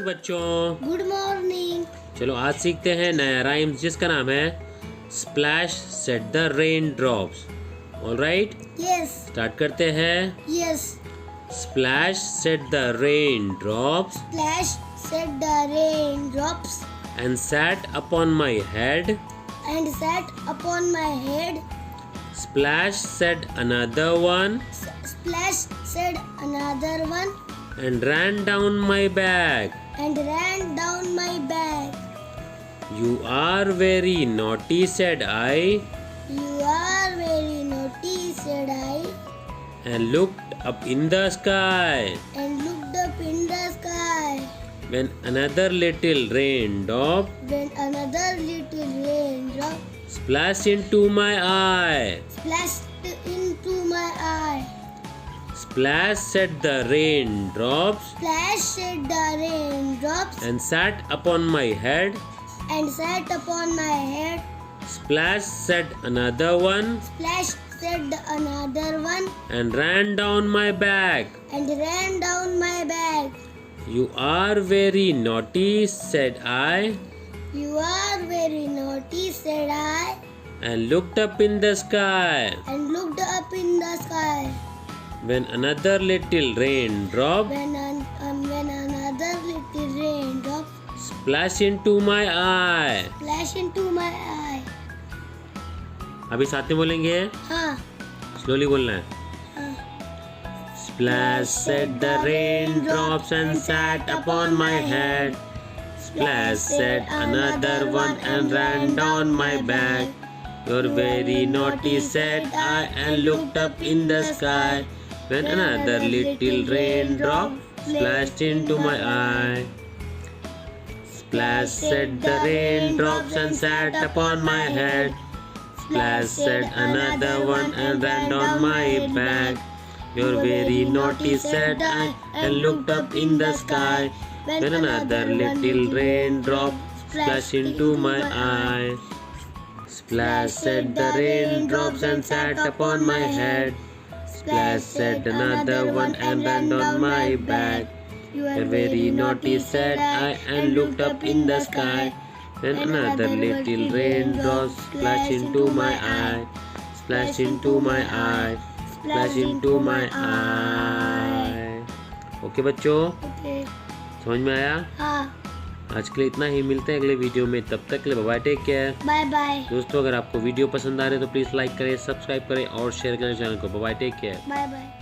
Morning बच्चों। Good morning. चलो आज सीखते हैं नया राइम्स जिसका नाम है splash set the rain drops. Alright, yes. Start करते हैं। Yes. Splash set the rain drops Splash set the raindrops and sat upon my head. and sat upon my head. Splash said another one Splash said another one and ran down my back. and ran down my back. You are very naughty, said I, You are very naughty, said I, and looked up in the sky. and looked up in the sky. When another little raindrop When another little raindrop splashed into my eye. splashed into my eye. Splash said the raindrops Splash said the raindrops and sat upon my head. and sat upon my head. Splash said another one Splash said another one and ran down my back. and ran down my back. You are very naughty, said I, You are very naughty, said I, and looked up in the sky. and looked up in the sky. When another little raindrop When another little raindrop splashed into my eye. splashed into my eye. अभी साथ में बोलेंगे, हाँ. Slowly बोलना है। Splash said the raindrops and sat upon my head. Splash said another one and ran down my back. You're very naughty, said I, and looked up in the sky. When another little raindrop splashed into my eye. Splash said the raindrops and sat upon my head. Splash said another one and ran down my back. You're very naughty, said I, and looked up in the sky. When another little raindrop splashed into my eye. Splash said the raindrops and sat upon my head. Splash said another one and ran down my back. You're very naughty, said I, and looked up in the sky. When another little raindrop splashed into my eye. Splashed into my eye. Splash into my eye. Okay बच्चों, Okay. समझ में आया? हाँ. आज के लिए इतना ही, मिलते हैं अगले वीडियो में। तब तक के लिए bye, take care. Bye bye. दोस्तों अगर आपको वीडियो पसंद आ रहे तो प्लीज़ लाइक करें, सब्सक्राइब करें और शेयर करें चैनल को। Bye, take care. Bye bye.